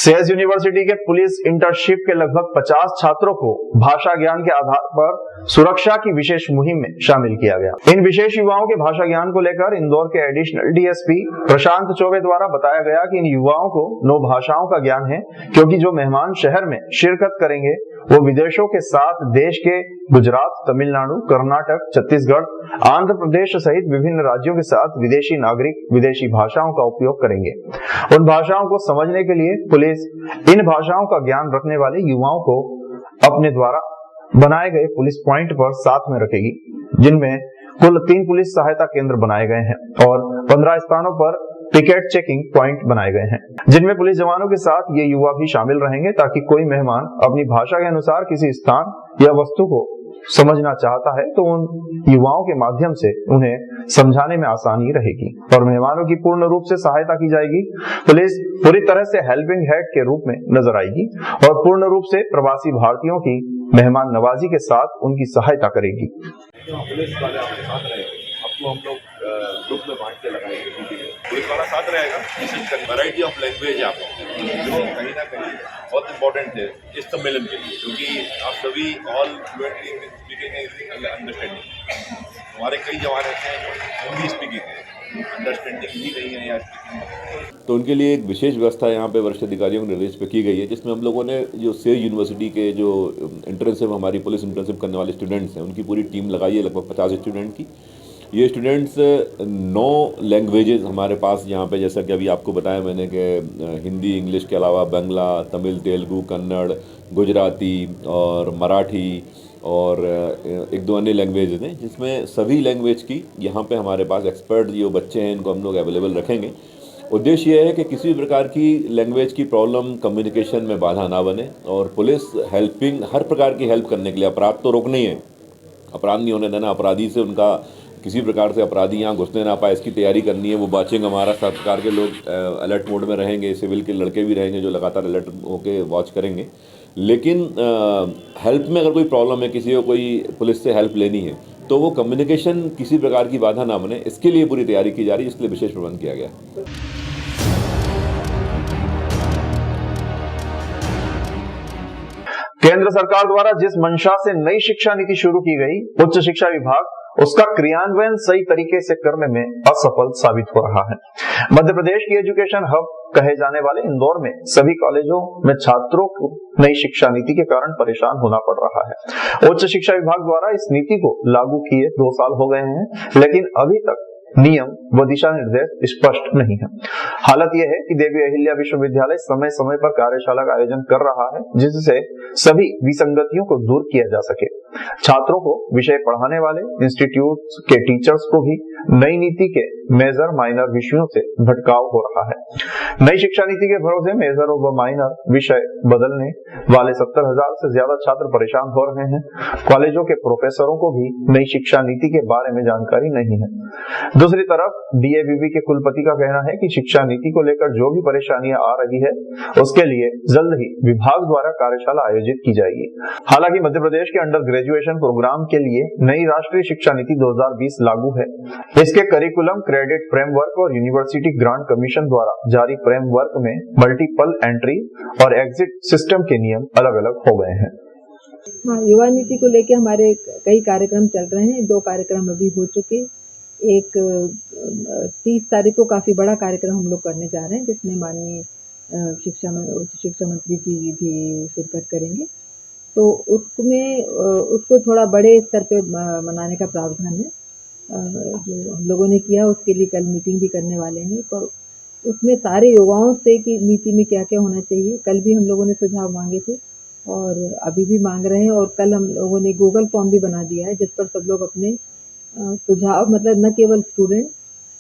Says university के police internship के लगभग 50 छात्रों को भाषा ज्ञान के आधार पर सुरक्षा की विशेष मुहिम में शामिल किया गया। इन विशेष युवाओं के भाषा ज्ञान को लेकर इंदौर के एडिशनल डीएसपी प्रशांत चौबे द्वारा बताया गया कि इन युवाओं को 9 भाषाओं का ज्ञान है, क्योंकि जो मेहमान शहर में शिरकत करेंगे वो विदेशों के साथ देश के गुजरात, तमिलनाडु, कर्नाटक, छत्तीसगढ़, आंध्र प्रदेश सहित विभिन्न राज्यों के साथ विदेशी नागरिक विदेशी भाषाओं का उपयोग करेंगे। उन भाषाओं को समझने के लिए पुलिस इन भाषाओं का ज्ञान रखने वाले युवाओं को अपने द्वारा बनाए गए पुलिस पॉइंट पर साथ में रखेगी, जिनमें कुल 3 पुलिस सहायता केंद्र बनाए गए हैं और 15 स्थानों पर टिकट चेकिंग पॉइंट बनाए गए हैं, जिनमें पुलिस जवानों के साथ ये युवा भी शामिल रहेंगे, ताकि कोई मेहमान अपनी भाषा के अनुसार किसी स्थान या वस्तु को समझना चाहता है तो उन युवाओं के माध्यम से उन्हें समझाने में आसानी रहेगी और मेहमानों की पूर्ण रूप से सहायता की जाएगी। पुलिस पूरी तरह से हेल्पिंग हैंड के रूप में नजर आएगी और पूर्ण रूप से प्रवासी भारतीयों की मेहमान नवाजी के साथ उनकी सहायता करेगी। पुलिस वाले आपके साथ रहेंगे, आपको हम लोग ग्रुप में बांट के लगाएंगे। पुलिस वाला साथ रहेगा, वैरायटी ऑफ लैंग्वेज आप जो कहीं ना कहीं बहुत इंपॉर्टेंट है इस सम्मेलन के लिए, क्योंकि आप सभी ऑल फ्लुएंटली स्पीकिंग अंडरस्टैंडिंग। हमारे कई जवान ऐसे हैं जो हिंदी स्पीकिंग है, अंडरस्टैंडिंग ही नहीं है या स्पीकिंग, तो उनके लिए एक विशेष व्यवस्था यहाँ पे वरिष्ठ अधिकारियों के निर्देश पे की गई है, जिसमें हम लोगों ने जो सेज यूनिवर्सिटी के जो इंटर्नशिप हमारी पुलिस इंटर्नशिप करने वाले स्टूडेंट्स हैं उनकी पूरी टीम लगाई है, लगभग 50 स्टूडेंट की। ये स्टूडेंट्स 9 लैंग्वेजेस हमारे पास यहाँ पे, जैसा कि अभी आपको बताया मैंने कि हिंदी, इंग्लिश के अलावा बांग्ला, तमिल, तेलुगु, कन्नड़, गुजराती और मराठी और 1-2 अन्य लैंग्वेजेस हैं, जिसमें सभी लैंग्वेज की यहाँ पे हमारे पास एक्सपर्ट जो बच्चे हैं इनको हम लोग अवेलेबल रखेंगे। उद्देश्य ये है कि किसी भी प्रकार की लैंग्वेज की प्रॉब्लम कम्युनिकेशन में बाधा ना बने और पुलिस हेल्पिंग हर प्रकार की हेल्प करने के लिए, अपराध तो रोकना ही है, अपराध नहीं होने देना, अपराधी से उनका किसी प्रकार से अपराधी यहाँ घुसने ना पाए इसकी तैयारी करनी है। वो बचेंगे, हमारा सब प्रकार के लोग अलर्ट मोड में रहेंगे, सिविल के लड़के भी रहेंगे जो लगातार अलर्ट होकर वॉच करेंगे। लेकिन हेल्प में अगर कोई प्रॉब्लम है, किसी को कोई पुलिस से हेल्प लेनी है, तो वो कम्युनिकेशन किसी प्रकार की बाधा ना बने, इसके लिए पूरी तैयारी की जा रही है, इसके लिए विशेष प्रबंध किया गया। केंद्र सरकार द्वारा जिस मंशा से नई शिक्षा नीति शुरू की गई, उच्च शिक्षा विभाग उसका क्रियान्वयन सही तरीके से करने में असफल साबित हो रहा है। मध्य प्रदेश की एजुकेशन हब कहे जाने वाले इंदौर में सभी कॉलेजों में छात्रों को नई शिक्षा नीति के कारण परेशान होना पड़ रहा है। उच्च शिक्षा विभाग द्वारा इस नीति को लागू किए 2 साल हो गए हैं, लेकिन अभी तक नियम व दिशा निर्देश स्पष्ट नहीं है। हालत यह है कि देवी अहिल्या विश्वविद्यालय समय समय पर कार्यशाला का आयोजन कर रहा है, जिससे सभी विसंगतियों को दूर किया जा सके। छात्रों को विषय पढ़ाने वाले इंस्टीट्यूट के टीचर्स को भी नई नीति के मेजर माइनर विषयों से भटकाव हो रहा है। नई शिक्षा नीति के भरोसे मेजर व माइनर विषय बदलने वाले 70,000 से ज्यादा छात्र परेशान हो रहे हैं। कॉलेजों के प्रोफेसरों को भी नई शिक्षा नीति के बारे में जानकारी नहीं है। दूसरी तरफ डीएवीवी के कुलपति का कहना है कि शिक्षा नीति को लेकर जो भी परेशानियां आ रही है उसके लिए जल्द ही विभाग द्वारा कार्यशाला आयोजित की जाएगी। हालांकि मध्य प्रदेश के अंडर ग्रेजुएशन प्रोग्राम के लिए नई राष्ट्रीय शिक्षा नीति 2020 लागू है। इसके करिकुलम, क्रेडिट फ्रेमवर्क और यूनिवर्सिटी ग्रांट कमीशन द्वारा जारी फ्रेमवर्क में मल्टीपल एंट्री और एग्जिट सिस्टम के नियम अलग अलग हो गए हैं। हाँ, युवा नीति को लेकर हमारे कई कार्यक्रम चल रहे हैं। 2 कार्यक्रम अभी हो चुके। एक 30 तारीख को काफ़ी बड़ा कार्यक्रम हम लोग करने जा रहे हैं, जिसमें माननीय उच्च शिक्षा मंत्री जी भी शिरकत करेंगे। तो उसमें उसको थोड़ा बड़े स्तर पे मनाने का प्रावधान है। जो हम लोगों ने किया उसके लिए कल मीटिंग भी करने वाले हैं, तो उसमें सारे युवाओं से कि नीति में क्या क्या होना चाहिए। कल भी हम लोगों ने सुझाव मांगे थे और अभी भी मांग रहे हैं, और कल हम लोगों ने गूगल फॉर्म भी बना दिया है, जिस पर सब लोग अपने सुझाव, मतलब न केवल स्टूडेंट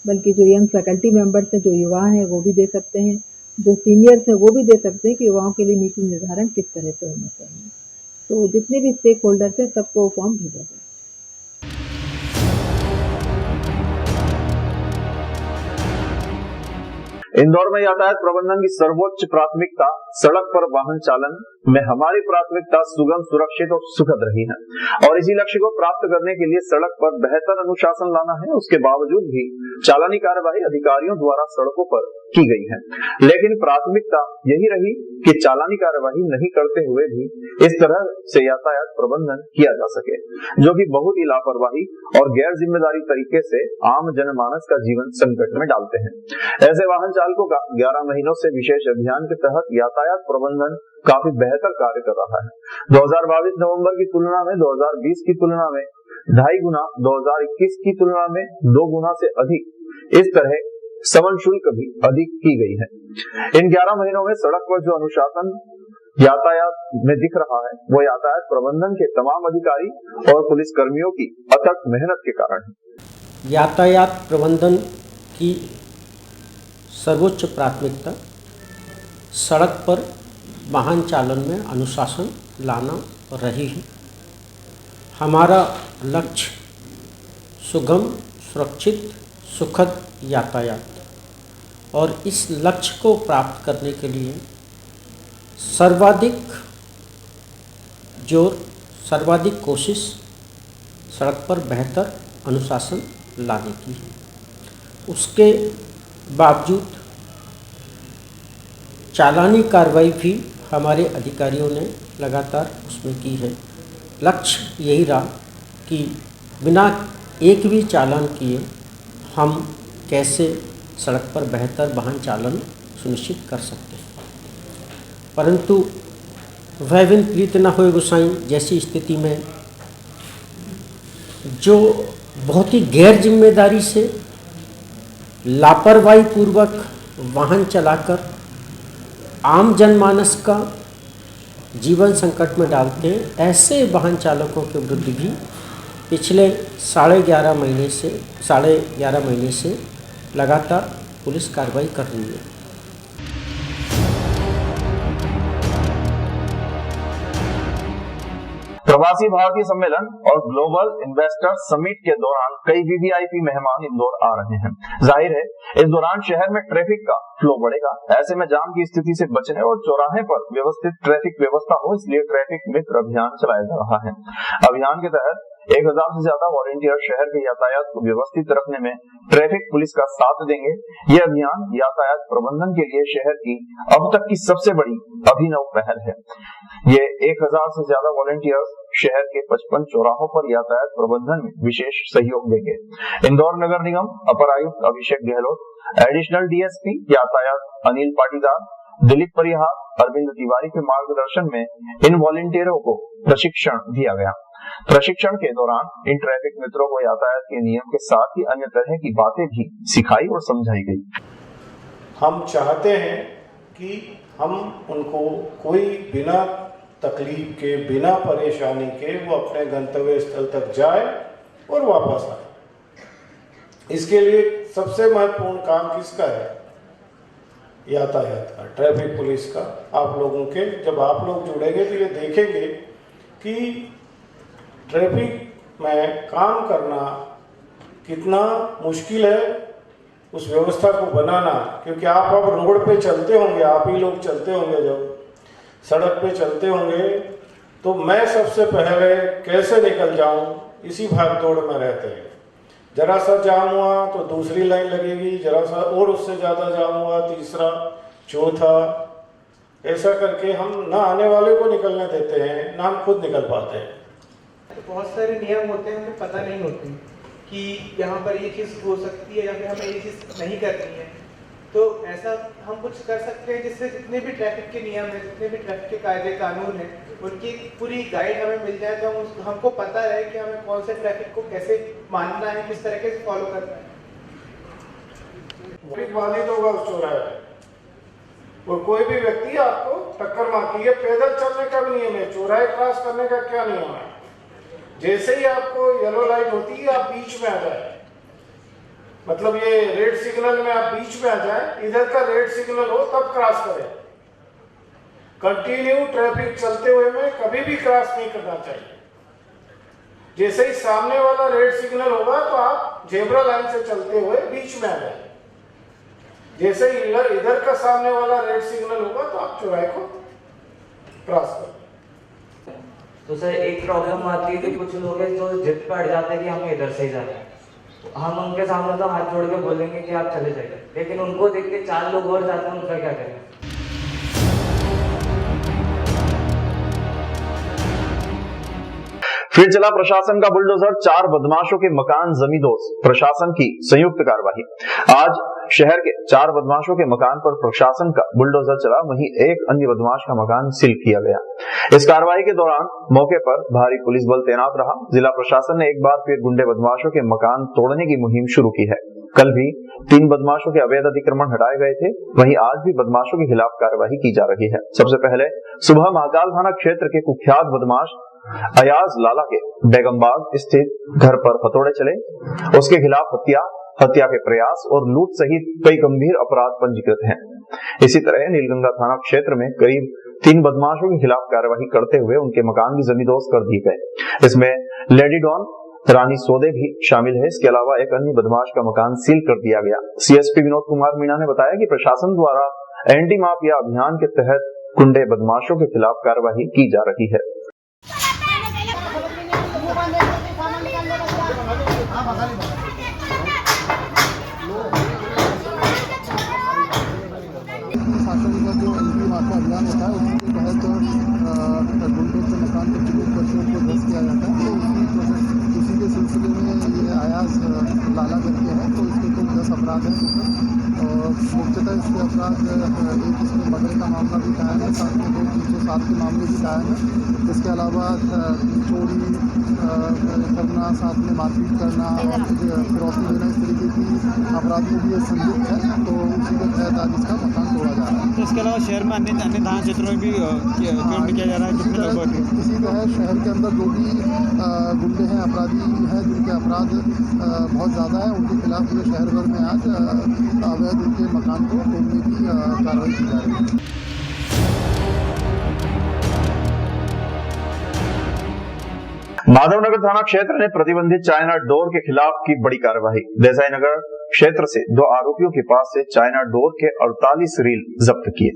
बल्कि जो यंग फैकल्टी मेंबर्स हैं, जो युवा हैं, वो भी दे सकते हैं, जो सीनियर्स हैं वो भी दे सकते हैं कि युवाओं के लिए नीति निर्धारण किस तरह से होना चाहिए। तो जितने भी स्टेक होल्डर्स हैं सबको फॉर्म भेजा जाए। इंदौर में यातायात प्रबंधन की सर्वोच्च प्राथमिकता सड़क पर वाहन चालन में हमारी प्राथमिकता सुगम, सुरक्षित और सुखद रही है और इसी लक्ष्य को प्राप्त करने के लिए सड़क पर बेहतर अनुशासन लाना है। उसके बावजूद भी चालानी कार्यवाही अधिकारियों द्वारा सड़कों पर की गई है, लेकिन प्राथमिकता यही रही कि चालानी कार्यवाही नहीं करते हुए भी इस तरह से यातायात प्रबंधन किया जा सके, जो कि बहुत ही लापरवाही और गैर जिम्मेदारी तरीके से आम जनमानस का जीवन संकट में डालते हैं। ऐसे वाहन चालकों का 11 महीनों से विशेष अभियान के तहत यातायात प्रबंधन काफी बेहतर कार्य कर रहा है। 2022 नवंबर की तुलना में 2020 की तुलना में 2.5 गुना, 2021 की तुलना में 2 गुना से अधिक इस तरह समन शुल्क भी अधिक की गई है। इन 11 महीनों में सड़क पर जो अनुशासन यातायात में दिख रहा है वो यातायात प्रबंधन के तमाम अधिकारी और पुलिस कर्मियों की अथक मेहनत के कारण है। यातायात प्रबंधन की सर्वोच्च प्राथमिकता सड़क पर वाहन चालन में अनुशासन लाना रही है। हमारा लक्ष्य सुगम, सुरक्षित, सुखद यातायात और इस लक्ष्य को प्राप्त करने के लिए सर्वाधिक जोर, सर्वाधिक कोशिश सड़क पर बेहतर अनुशासन लाने की है। उसके बावजूद चालानी कार्रवाई भी हमारे अधिकारियों ने लगातार उसमें की है। लक्ष्य यही रहा कि बिना एक भी चालान किए हम कैसे सड़क पर बेहतर वाहन चालन सुनिश्चित कर सकते हैं। परंतु वह बिन प्रीत न होए गोसाई जैसी स्थिति में जो बहुत ही गैर जिम्मेदारी से लापरवाही पूर्वक वाहन चलाकर आम जनमानस का जीवन संकट में डालते हैं, ऐसे वाहन चालकों के विरुद्ध भी पिछले 11.5 महीने से लगातार पुलिस कार्रवाई कर रही है। प्रवासी भारतीय सम्मेलन और ग्लोबल इन्वेस्टर्स समिट के दौरान कई वीवीआईपी मेहमान इंदौर आ रहे हैं। जाहिर है इस दौरान शहर में ट्रैफिक का फ्लो बढ़ेगा। ऐसे में जाम की स्थिति से बचने और चौराहे पर व्यवस्थित ट्रैफिक व्यवस्था हो, इसलिए ट्रैफिक मित्र अभियान चलाया जा रहा है। अभियान के तहत 1000 से ज्यादा वॉलंटियर शहर के यातायात को व्यवस्थित रखने में ट्रैफिक पुलिस का साथ देंगे। यह अभियान यातायात प्रबंधन के लिए शहर की अब तक की सबसे बड़ी अभिनव पहल है। ये 1000 से ज्यादा वॉलंटियर्स शहर के 55 चौराहों पर यातायात प्रबंधन में विशेष सहयोग देंगे। इंदौर नगर निगम अपर आयुक्त अभिषेक गहलोत, एडिशनल डीएसपी यातायात अनिल पाटीदार, दिलीप परिहार, अरविंद तिवारी के मार्गदर्शन में इन वॉलंटियरों को प्रशिक्षण दिया गया। प्रशिक्षण के दौरान इन ट्रैफिक मित्रों को यातायात के नियम के साथ ही अन्य तरह की बातें भी सिखाई और समझाई गई। हम चाहते हैं कि हम उनको कोई बिना तकलीफ के, बिना परेशानी के वो अपने गंतव्य स्थल तक जाए और वापस आए। इसके लिए सबसे महत्वपूर्ण काम किसका है? यातायात का, ट्रैफिक पुलिस का, आप लोगों के। जब आप लोग जुड़ेंगे तो ये देखेंगे कि ट्रैफिक में काम करना कितना मुश्किल है, उस व्यवस्था को बनाना। क्योंकि आप अब रोड पे चलते होंगे, आप ही लोग चलते होंगे, जब सड़क पे चलते होंगे तो मैं सबसे पहले कैसे निकल जाऊं, इसी भाग दौड़ में रहते हैं। जरा सा जाम हुआ तो दूसरी लाइन लगेगी, जरा सा और उससे ज़्यादा जाम हुआ तीसरा, चौथा, ऐसा करके हम ना आने वाले को निकलने देते हैं, ना हम खुद निकल पाते हैं। तो बहुत सारे नियम होते हैं, हमें पता नहीं होते कि यहाँ पर ये चीज़ हो सकती है या फिर हमें ये चीज़ नहीं करनी है। तो ऐसा हम कुछ कर सकते हैं जिससे जितने भी ट्रैफिक के नियम हैं, जितने भी ट्रैफिक के कायदे कानून हैं, उनकी पूरी गाइड हमें मिल जाए तो हमको पता है कि हमें कौन से ट्रैफिक को कैसे मानना है, किस तरीके से फॉलो करना है। ट्रैफिक बाधित होगा उस चौराहे पे, और कोई भी व्यक्ति आपको टक्कर मारती है। पैदल चलने का भी नियम है, चौराहे क्रॉस करने का क्या नियम है? जैसे ही आपको येलो लाइट होती है आप बीच में आ जाए, मतलब ये रेड सिग्नल में आप बीच में आ जाए, इधर का रेड सिग्नल हो तब क्रॉस करें। कंटिन्यू ट्रैफिक चलते हुए में कभी भी क्रॉस नहीं करना चाहिए। जैसे ही सामने वाला रेड सिग्नल होगा तो आप जेब्रा लाइन से चलते हुए बीच में आ जाए। जैसे ही इधर का सामने वाला रेड सिग्नल होगा तो आप चौराहे को क्रॉस करें। तो सर एक प्रॉब्लम आती है कि कुछ लोग हैं जो जिद पे अड़ जाते हैं कि हमें इधर से ही जाना है, हम उनके सामने तो हाथ जोड़ के बोलेंगे कि आप चले जाइए, लेकिन उनको देख के 4 लोग और जाते हैं, उनका क्या करें। फिर चला प्रशासन का बुलडोजर, 4 बदमाशों के मकान जमींदोज, प्रशासन की संयुक्त कार्रवाई। आज शहर के 4 बदमाशों के मकान पर प्रशासन का बुलडोजर चला, वहीं एक अन्य बदमाश का मकान सील किया गया। इस कार्रवाई के दौरान मौके पर भारी पुलिस बल तैनात रहा। जिला प्रशासन ने एक बार फिर गुंडे बदमाशों के मकान तोड़ने की मुहिम शुरू की है। कल भी 3 बदमाशों के अवैध अतिक्रमण हटाए गए थे, वहीं आज भी बदमाशों के खिलाफ कार्रवाई की जा रही है। सबसे पहले सुबह महाकाल थाना क्षेत्र के कुख्यात बदमाश अयाज लाला के बेगमबाग स्थित घर पर हथौड़े चले। उसके खिलाफ हत्या के प्रयास और लूट सहित कई गंभीर अपराध पंजीकृत हैं। इसी तरह नीलगंगा थाना क्षेत्र में करीब 3 बदमाशों के खिलाफ कार्रवाई करते हुए उनके मकान भी जमींदोज कर दिए गए। इसमें लेडी डॉन रानी सोदे भी शामिल है। इसके अलावा एक अन्य बदमाश का मकान सील कर दिया गया। सीएसपी विनोद कुमार मीणा ने बताया कि प्रशासन द्वारा एंटी माफिया अभियान के तहत गुंडे बदमाशों के खिलाफ कार्रवाई की जा रही है। शासन का जो एंटी माफिया अभियान होता है उसके तहत गुंडों के मकान के चिन्हित पशुओं को ध्वस्त किया जाता है। तो उसी के सिलसिले में ये अयाज लाला करके है, तो इसके कुल 10 अपराध हैं और मुख्यतः इसके अपराध एक इसमें मर्डर का मामला भी कायम है, साथ में 2 307 के मामले भी कायम है। इसके अलावा चोरी करना, साथ में मारपीट करना और फिरौती देना, इस तरीके की अपराध में भी ये संलिप्त है। तो उसी के तहत आज इसका मकान तोड़ा जा रहा है। तो इसके अलावा शहर में अन्य थाना क्षेत्रों में भी कैंप किया जा रहा है। इसी तरह शहर के अंदर जो भी गुंडे हैं, अपराधी हैं, जिनके अपराध बहुत ज़्यादा है, उनके खिलाफ पूरे शहर भर में आज अवैध उनके मकान को तोड़ने की कार्रवाई की जा रही है। माधवनगर थाना क्षेत्र ने प्रतिबंधित चाइना डोर के खिलाफ की बड़ी कार्रवाई। देसाई नगर क्षेत्र से 2 आरोपियों के पास से चाइना डोर के 48 रील जब्त किए।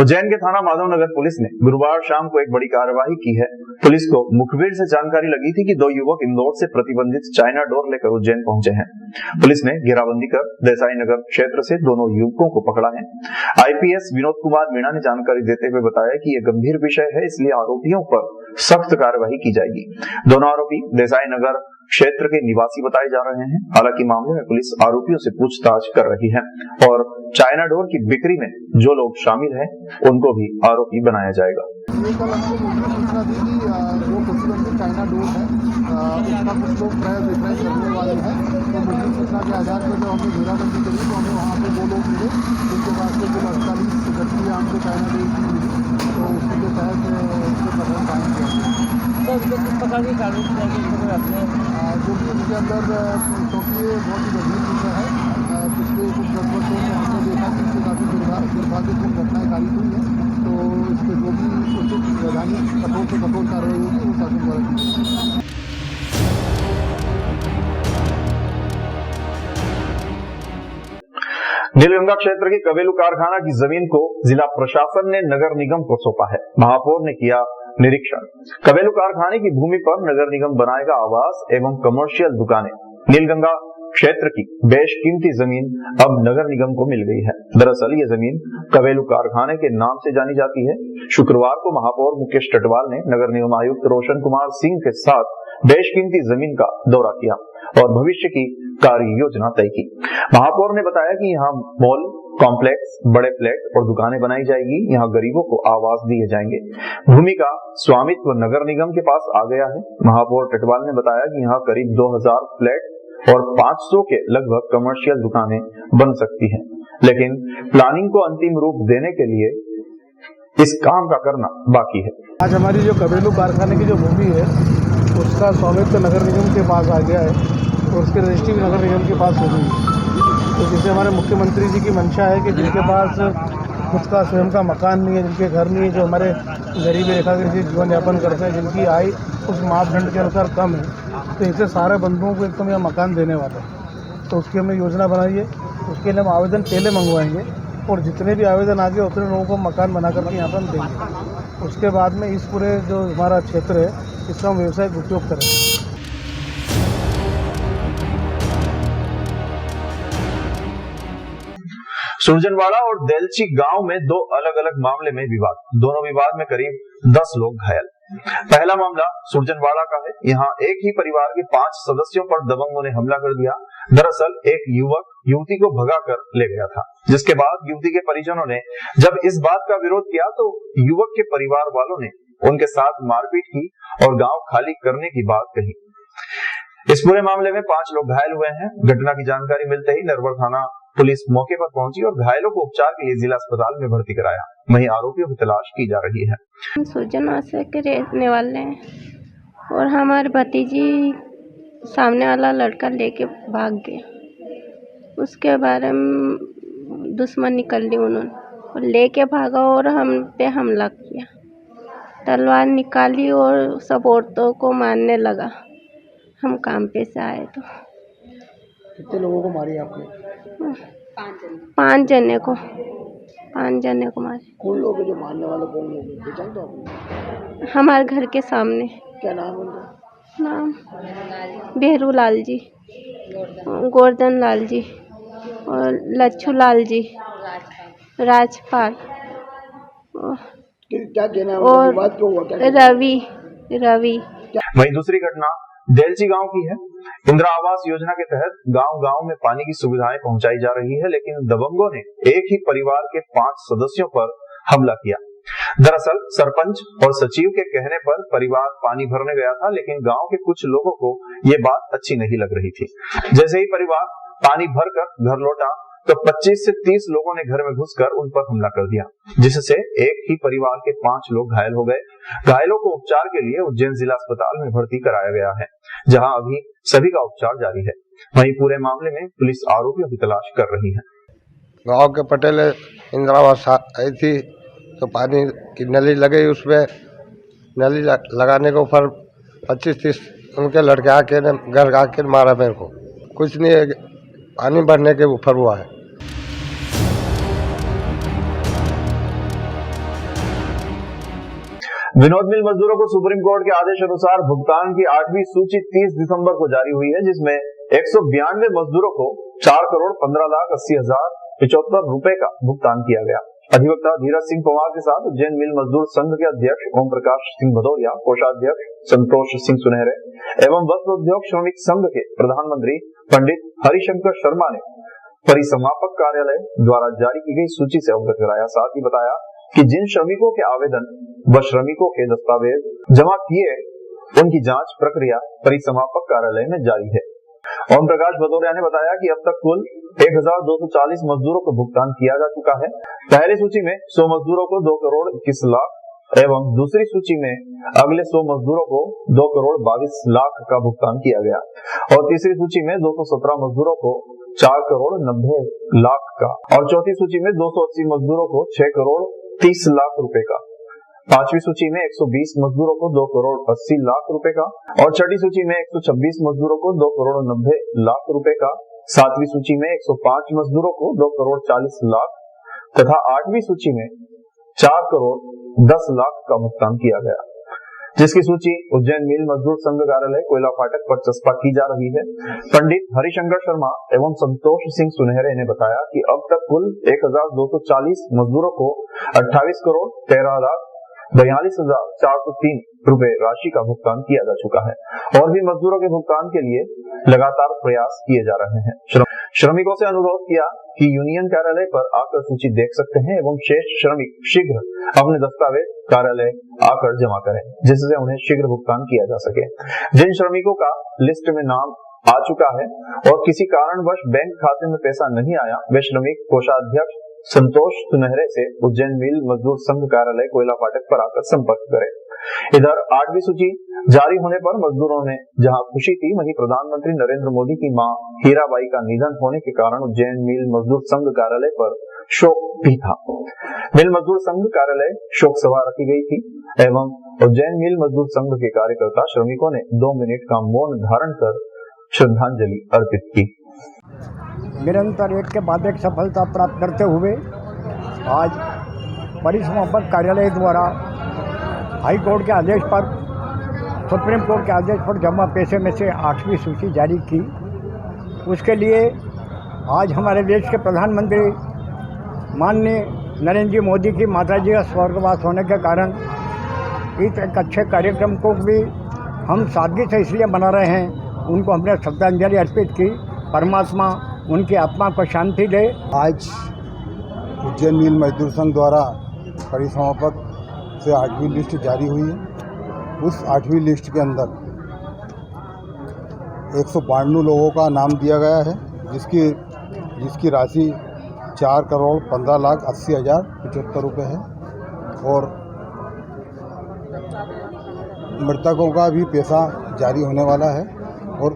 उज्जैन के थाना माधवनगर पुलिस ने गुरुवार शाम को एक बड़ी कार्रवाई की है। पुलिस को मुखबिर से जानकारी लगी थी कि 2 युवक इंदौर से प्रतिबंधित चाइना डोर लेकर उज्जैन पहुंचे हैं। पुलिस ने घेराबंदी कर देसाई नगर क्षेत्र से दोनों युवकों को पकड़ा है। आईपीएस विनोद कुमार मीणा ने जानकारी देते हुए बताया कि यह गंभीर विषय है, इसलिए आरोपियों पर सख्त कार्रवाई की जाएगी। दोनों आरोपी देसाई नगर क्षेत्र के निवासी बताए जा रहे हैं। हालांकि मामले में पुलिस आरोपियों से पूछताछ कर रही है और चाइना डोर की बिक्री में जो लोग शामिल हैं उनको भी आरोपी बनाया जाएगा। ये कल हमको सूचना दी कि जो प्रतिबंधित चाइना डोर है उसका कुछ लोग क्रय विक्रय करने वाले हैं। तो मुझे सूचना के आधार पर जब हमने घेराबंदी करी तो हमें वहाँ पे 2 लोग मिले, जिनके पास से कुल 48 गड्ढी हमको चाइना डोर की मिली। तो उसी के तहत उसके प्रकरण कायम किया जो भी इसके अंदर, क्योंकि ये बहुत ही गंभीर विषय है। पिछले कुछ 10 वर्षों में हमने देखा कि इससे काफ़ी दुर्भाग्यपूर्ण घटनाएं कारित हुई हैं। तो इस पर जो भी उचित वैधानिक कठोर से कठोर कार्रवाई होगी वो शासन द्वारा की जाएगी। नीलगंगा क्षेत्र की कबेलू कारखाना की जमीन को जिला प्रशासन ने नगर निगम को सौंपा है। महापौर ने किया निरीक्षण। कबेलू कारखाने की भूमि पर नगर निगम बनाएगा आवास एवं कमर्शियल दुकानें। नीलगंगा क्षेत्र की बेशकीमती जमीन अब नगर निगम को मिल गई है। दरअसल ये जमीन कबेलू कारखाने के नाम से जानी जाती है। शुक्रवार को महापौर मुकेश टटवाल ने नगर निगम आयुक्त रोशन कुमार सिंह के साथ बेशकीमती जमीन का दौरा किया और भविष्य की कार्य योजना तय की। महापौर ने बताया कि यहाँ मॉल कॉम्प्लेक्स, बड़े फ्लैट और दुकानें बनाई जाएगी। यहाँ गरीबों को आवास दिए जाएंगे। भूमि का स्वामित्व नगर निगम के पास आ गया है। महापौर टटवाल ने बताया कि यहाँ करीब 2000 फ्लैट और 500 के लगभग कमर्शियल दुकानें बन सकती हैं, लेकिन प्लानिंग को अंतिम रूप देने के लिए इस काम का करना बाकी है। आज हमारी जो कबेलू कारखाने की जो भूमि है उसका स्वामित्व नगर निगम के पास आ गया है और उसकी रजिस्ट्री भी नगर निगम के पास हो गई है। तो जिससे हमारे मुख्यमंत्री जी की मंशा है कि जिनके पास खुद का स्वयं का मकान नहीं है, जिनके घर नहीं है, जो हमारे गरीबी रेखा के जीवन यापन करते हैं, जिनकी आय उस मापदंड के अनुसार कम है, तो ऐसे सारे बंधुओं को एकदम यहाँ मकान देने वाले हैं। तो उसकी हमने योजना बनाई है। उसके लिए हम आवेदन पहले मंगवाएंगे और जितने भी आवेदन आ गए उतने लोगों को मकान बना करके यहाँ पर हम देंगे। उसके बाद में इस पूरे जो हमारा क्षेत्र है इसका हम व्यवसायिक उपयोग करेंगे। सुरजनवाड़ा और देलची गांव में दो अलग अलग मामले में विवाद। दोनों विवाद में करीब 10 लोग घायल। पहला मामला सुरजनवाड़ा का है। यहाँ एक ही परिवार के 5 सदस्यों पर दबंगों ने हमला कर दिया। दरअसल एक युवक युवती को भगाकर ले गया था, जिसके बाद युवती के परिजनों ने जब इस बात का विरोध किया तो युवक के परिवार वालों ने उनके साथ मारपीट की और गांव खाली करने की बात कही। इस पूरे मामले में 5 लोग घायल हुए हैं। घटना की जानकारी मिलते ही नरवर थाना पुलिस मौके पर पहुंची और घायलों को उपचार के लिए जिला अस्पताल में भर्ती कराया। वहीं आरोपियों की तलाश की जा रही है। हम सुरजनवाड़ा के रहने वाले हैं और हमारे भतीजी सामने वाला लड़का लेके भाग गया। उसके बारे में दुश्मन निकल ली उन्होंने और लेके भागा और हम पे हमला किया। तलवार निकाली और सब औरतों को मारने लगा। हम काम पे से आए तो। कितने लोगों को मारी आपने? 5 जने को मारे। कौन लोग हैं जो मारने वाले? कौन लोग हैं पहचान दो आपने? हमारे घर के सामने। क्या नाम है उनका? नाम बेहरू लाल जी, गोवर्धन लाल जी और लच्छू लाल जी, राजपाल क्या कहना है? और बात क्यों हुआ? रवि। वहीं दूसरी घटना देलची गांव की है। इंदिरा आवास योजना के तहत गांव-गांव में पानी की सुविधाएं पहुंचाई जा रही है, लेकिन दबंगों ने एक ही परिवार के 5 सदस्यों पर हमला किया। दरअसल सरपंच और सचिव के कहने पर परिवार पानी भरने गया था, लेकिन गांव के कुछ लोगों को ये बात अच्छी नहीं लग रही थी। जैसे ही परिवार पानी भरकर घर लौटा तो 25 से 30 लोगों ने घर में घुसकर उन पर हमला कर दिया, जिससे एक ही परिवार के 5 लोग घायल हो गए। घायलों को उपचार के लिए उज्जैन जिला अस्पताल में भर्ती कराया गया है, जहां अभी सभी का उपचार जारी है। वहीं पूरे मामले में पुलिस आरोपियों की तलाश कर रही है। गांव के पटेल इंदिरा आवास आई थी तो पानी की नली लगी, उसमें नली लगाने के ऊपर 25-30 उनके लड़के आके ने घर आके मारा मेरे को। कुछ नहीं है, पानी भरने के ऊपर हुआ है। विनोद मिल मजदूरों को सुप्रीम कोर्ट के आदेश अनुसार भुगतान की 8वीं सूची 30 दिसंबर को जारी हुई है, जिसमें 192 मजदूरों को 4,15,80,075 रुपए का भुगतान किया गया। अधिवक्ता धीरज सिंह पवार के साथ उज्जैन मिल मजदूर संघ के अध्यक्ष ओम प्रकाश सिंह भदौरिया, कोषाध्यक्ष संतोष सिंह सुनहरे एवं वस्त्र उद्योग श्रमिक संघ के प्रधानमंत्री पंडित हरिशंकर शर्मा ने परिसमापक कार्यालय द्वारा जारी की गई सूची से अवगत कराया। साथ ही बताया कि जिन श्रमिकों के आवेदन व श्रमिकों के दस्तावेज जमा किए, उनकी जांच प्रक्रिया परिसमापक कार्यालय में जारी है। ओम प्रकाश भदौरिया ने बताया कि अब तक कुल 1240 मजदूरों को भुगतान किया जा चुका है। पहली सूची में 100 मजदूरों को 2 करोड़ 21 लाख एवं दूसरी सूची में अगले 100 मजदूरों को 2 करोड़ 22 लाख का भुगतान किया गया और तीसरी सूची में 217 मजदूरों को 4 करोड़ 90 लाख का और चौथी सूची में 280 मजदूरों को 6 करोड़ 30 लाख रुपए का, पांचवी सूची में 120 मजदूरों को 2 करोड़ 80 लाख रुपए का और छठी सूची में 126 मजदूरों को 2 करोड़ 90 लाख रुपए का, सातवीं सूची में 105 मजदूरों को 2 करोड़ 40 लाख तथा 8वीं सूची में 4 करोड़ 10 लाख का भुगतान किया गया, जिसकी सूची उज्जैन मिल मजदूर संघ कार्यालय कोयला फाटक पर चस्पा की जा रही है। पंडित हरिशंकर शर्मा एवं संतोष सिंह सुनहरे ने बताया कि अब तक कुल 1240 मजदूरों को 28 करोड़ 13 लाख 42,403 रुपए राशि का भुगतान किया जा चुका है और भी मजदूरों के भुगतान के लिए लगातार प्रयास किए जा रहे हैं। श्रमिकों से अनुरोध किया कि यूनियन कार्यालय पर आकर सूची देख सकते हैं एवं शेष श्रमिक शीघ्र अपने दस्तावेज कार्यालय आकर जमा करें, जिससे उन्हें शीघ्र भुगतान किया जा सके। जिन श्रमिकों का लिस्ट में नाम आ चुका है और किसी कारणवश बैंक खाते में पैसा नहीं आया, वे श्रमिक कोषाध्यक्ष संतोष सुनहरे से उज्जैन मिल मजदूर संघ कार्यालय कोयला फाटक पर आकर संपर्क करें। इधर 8वीं सूची जारी होने पर मजदूरों ने जहां खुशी थी, वहीं प्रधानमंत्री नरेंद्र मोदी की मां हीराबाई का निधन होने के कारण उज्जैन मिल मजदूर संघ कार्यालय पर शोक भी था। मिल मजदूर संघ कार्यालय शोक सभा रखी गई थी एवं उज्जैन मिल मजदूर संघ के कार्यकर्ता श्रमिकों ने 2 मिनट का मौन धारण कर श्रद्धांजलि अर्पित की। निरंतर एक के बाद एक सफलता प्राप्त करते हुए आज परिसमापक कार्यालय द्वारा हाई कोर्ट के आदेश पर, सुप्रीम कोर्ट के आदेश पर जमा पैसे में से 8वीं सूची जारी की। उसके लिए आज हमारे देश के प्रधानमंत्री माननीय नरेंद्र जी मोदी की माता जी का स्वर्गवास होने के कारण इस एक अच्छे कार्यक्रम को भी हम सादगी से इसलिए मना रहे हैं, उनको हमने श्रद्धांजलि अर्पित की। परमात्मा उनकी आत्मा को शांति दे। आज उज्जैन मिल मजदूर संघ द्वारा परिसमापक से 8वीं लिस्ट जारी हुई है। उस 8वीं लिस्ट के अंदर 192 लोगों का नाम दिया गया है, जिसकी राशि 4,15,80,075 रुपये है और मृतकों का भी पैसा जारी होने वाला है। और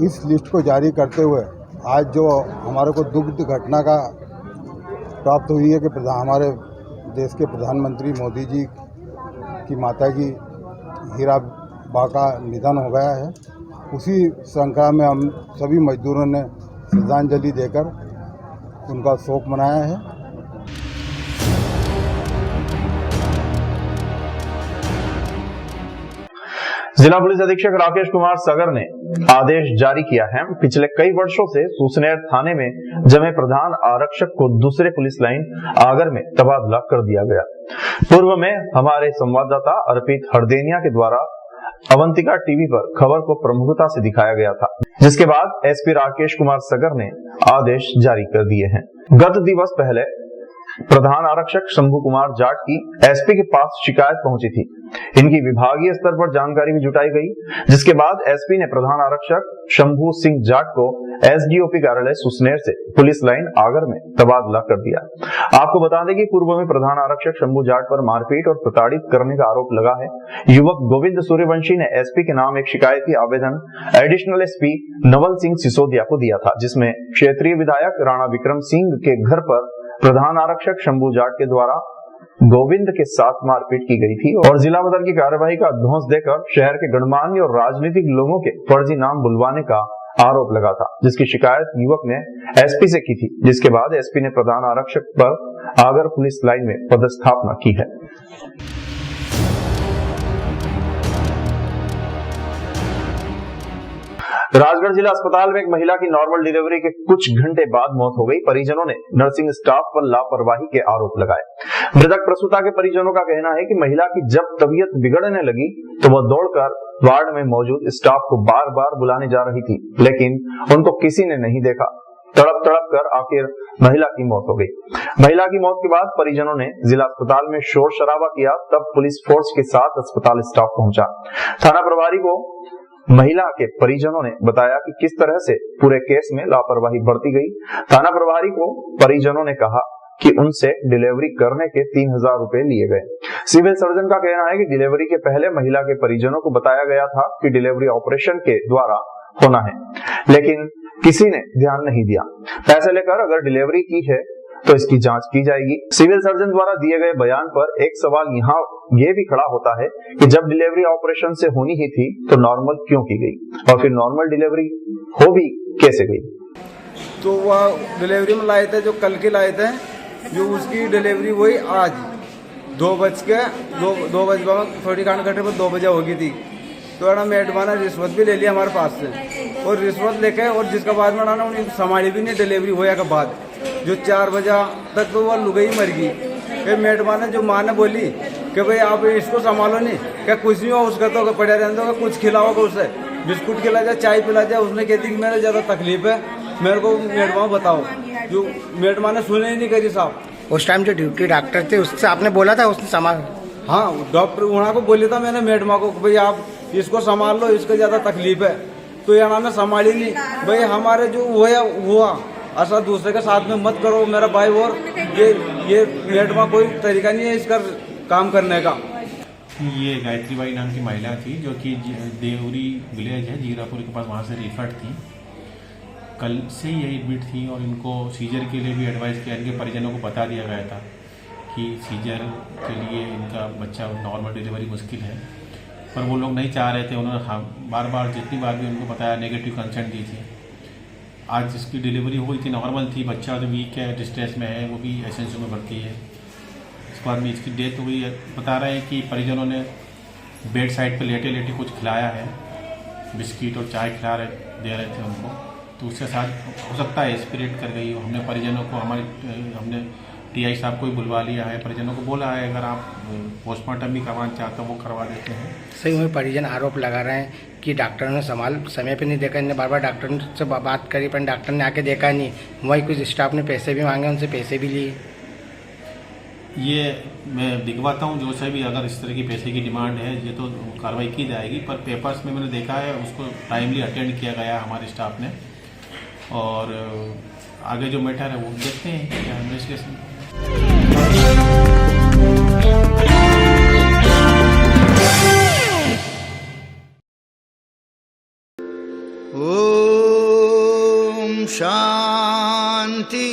इस लिस्ट को जारी करते हुए आज जो हमारे को दुखद घटना का प्राप्त हुई है कि हमारे देश के प्रधानमंत्री मोदी जी की माता जी हीराबा का निधन हो गया है, उसी श्रृंखला में हम सभी मजदूरों ने श्रद्धांजलि देकर उनका शोक मनाया है। जिला पुलिस अधीक्षक राकेश कुमार सगर ने आदेश जारी किया है। पिछले कई वर्षों से सुसनेर थाने में जमे प्रधान आरक्षक को दूसरे पुलिस लाइन आगर में तबादला कर दिया गया। पूर्व में हमारे संवाददाता अर्पित हरदेनिया के द्वारा अवंतिका टीवी पर खबर को प्रमुखता से दिखाया गया था, जिसके बाद एसपी राकेश कुमार सगर ने आदेश जारी कर दिए हैं। गत दिवस पहले प्रधान आरक्षक शंभू कुमार जाट की एसपी के पास शिकायत पहुंची थी। इनकी विभागीय स्तर पर जानकारी भी जुटाई गई, जिसके बाद एसपी ने प्रधान आरक्षक शंभू सिंह जाट को एसडीओपी कार्यालय सुसनेर से पुलिस लाइन आगर में तबादला कर दिया। आपको बता दें कि पूर्व में प्रधान आरक्षक शंभू जाट पर मारपीट और प्रताड़ित करने का आरोप लगा है। युवक गोविंद सूर्यवंशी ने एसपी के नाम एक शिकायती आवेदन एडिशनल एसपी नवल सिंह सिसोदिया को दिया था, जिसमें क्षेत्रीय विधायक राणा विक्रम सिंह के घर पर प्रधान आरक्षक शंभू जाट के द्वारा गोविंद के साथ मारपीट की गई थी और जिला बदल की कार्यवाही का ध्वंस देकर शहर के गणमान्य और राजनीतिक लोगों के फर्जी नाम बुलवाने का आरोप लगा था, जिसकी शिकायत युवक ने एसपी से की थी, जिसके बाद एसपी ने प्रधान आरक्षक पर आगर पुलिस लाइन में पदस्थापना की है। राजगढ़ जिला अस्पताल में एक महिला की नॉर्मल डिलीवरी के कुछ घंटे बाद मौत हो गई। परिजनों ने नर्सिंग स्टाफ पर लापरवाही के आरोप लगाए। मृतक प्रसूता के परिजनों का कहना है कि महिला की जब तबीयत बिगड़ने लगी तो वह दौड़कर वार्ड में मौजूद स्टाफ को बार बार बुलाने जा रही थी, लेकिन उनको किसी ने नहीं देखा। तड़प कर आखिर महिला की मौत हो गई। महिला की मौत के बाद परिजनों ने जिला अस्पताल में शोर शराबा किया, तब पुलिस फोर्स के साथ अस्पताल स्टाफ पहुंचा। थाना प्रभारी को महिला के परिजनों ने बताया कि किस तरह से पूरे केस में लापरवाही बरती गई। थाना प्रभारी को परिजनों ने कहा कि उनसे डिलीवरी करने के 3,000 रुपए लिए गए। सिविल सर्जन का कहना है कि डिलीवरी के पहले महिला के परिजनों को बताया गया था कि डिलीवरी ऑपरेशन के द्वारा होना है, लेकिन किसी ने ध्यान नहीं दिया। पैसे लेकर अगर डिलीवरी की है तो इसकी जांच की जाएगी। सिविल सर्जन द्वारा दिए गए बयान पर एक सवाल यहाँ ये भी खड़ा होता है कि जब डिलीवरी ऑपरेशन से होनी ही थी तो नॉर्मल क्यों की गई, और फिर नॉर्मल डिलीवरी हो भी कैसे गई। तो वह डिलीवरी में लाए थे, जो कल के लाए थे, जो उसकी डिलीवरी हुई आज 2 बज थोड़ी कांड घंटे पर 2 बजे होगी थी। तो ना मेडमा ने रिश्वत भी ले लिया हमारे पास से, और रिश्वत लेके और जिसका बाद में ना उन्हें संभाली भी नहीं डिलीवरी होया के बाद, जो 4 बजे तक तो वह लुगाई मर गई। फिर मेडमा ने जो माँ ने बोली कि भाई आप इसको संभालो नहीं, क्या कुछ नहीं हो उसका तो पड़े रहने दो, कुछ खिलाओगे उसे, बिस्कुट खिला जाए, चाय पिला जाए। उसने कहती कि मेरे ज़्यादा तकलीफ है, मेरे को मेडमा बताओ। जो मेडमा ने सुने ही नहीं करी साहब। उस टाइम जो ड्यूटी डॉक्टर थे उससे आपने बोला था, उसने संभाल? हाँ, डॉक्टर वहाँ को बोला था मैंने मेडमा को, भाई आप इसको संभाल लो, इसको ज़्यादा तकलीफ है। तो यहाँ ने संभाली नहीं। भाई हमारे जो हुआ ऐसा दूसरे के साथ में मत करो मेरा भाई, और ये मेडमा कोई तरीका नहीं है इसका काम करने का। ये गायत्री बाई नाम की महिला थी, जो कि देवरी विलेज है जीरापुर के पास, वहाँ से रिफर्ड थी। कल से यही एडमिट थी और इनको सीजर के लिए भी एडवाइस किया। इनके परिजनों को बता दिया गया था कि सीजर के लिए इनका बच्चा नॉर्मल डिलीवरी मुश्किल है, पर वो लोग नहीं चाह रहे थे। उन्होंने बार बार जितनी बार भी उनको बताया, नेगेटिव कंसेंट दी थी। आज इसकी डिलीवरी हुई थी, नॉर्मल थी, बच्चा जो वीक है, डिस्ट्रेस में है, वो भी एसएनसी में भर्ती है। इसके बाद में इसकी डेथ हुई है। बता रहे हैं कि परिजनों ने बेड साइड पर लेटे लेटे कुछ खिलाया है, बिस्किट और चाय दे रहे थे उनको, तो उसके साथ हो सकता है एस्पिरेट कर गई हो। हमने परिजनों को हमने टीआई साहब को ही बुलवा लिया है, परिजनों को बोला है अगर आप पोस्टमार्टम भी करवाना चाहते हो वो करवा देते हैं। सही में परिजन आरोप लगा रहे हैं कि डॉक्टर ने संभाल समय पे नहीं देखा, इन्हें बार बार डॉक्टर से बात करी पर डॉक्टर ने आके देखा नहीं, वही कुछ स्टाफ ने पैसे भी मांगे, उनसे पैसे भी लिए। ये मैं दिखवाता हूँ जो से भी अगर इस तरह की पैसे की डिमांड है ये तो कार्रवाई की जाएगी, पर पेपर्स में मैंने देखा है उसको टाइमली अटेंड किया गया हमारे स्टाफ ने, और आगे जो मैटर है वो देखते हैं क्या इन्वेस्टिगेशन। ओम शांति।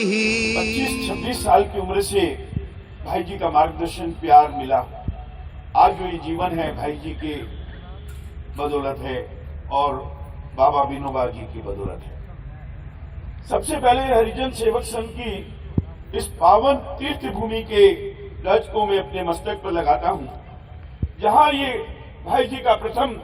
25-26 साल की उम्र से भाई जी का मार्गदर्शन प्यार मिला। आज जो ये जीवन है भाई जी के बदौलत है और बाबा विनोबा जी की बदौलत है। सबसे पहले हरिजन सेवक संघ की इस पावन तीर्थ भूमि के ध्वज को मैं अपने मस्तक पर लगाता हूं, जहां ये भाई जी का प्रथम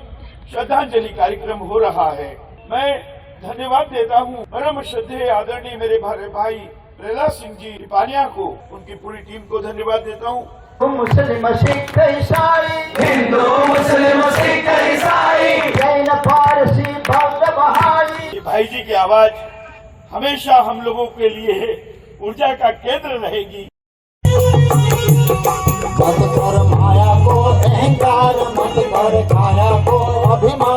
श्रद्धांजलि कार्यक्रम हो रहा है। मैं धन्यवाद देता हूं परम श्रद्धेय आदरणीय मेरे भाई प्रहलाद सिंह जी पानिया को, उनकी पूरी टीम को धन्यवाद देता हूं। मुस्लिम सिख ईसाई, हिंदू मुस्लिम सिख ईसाई, जैन पारसी बौद्ध बहाई। भाई जी की आवाज हमेशा हम लोगों के लिए ऊर्जा का केंद्र रहेगी। मत कर माया को अहंकार, मत कर काया को अभिमान।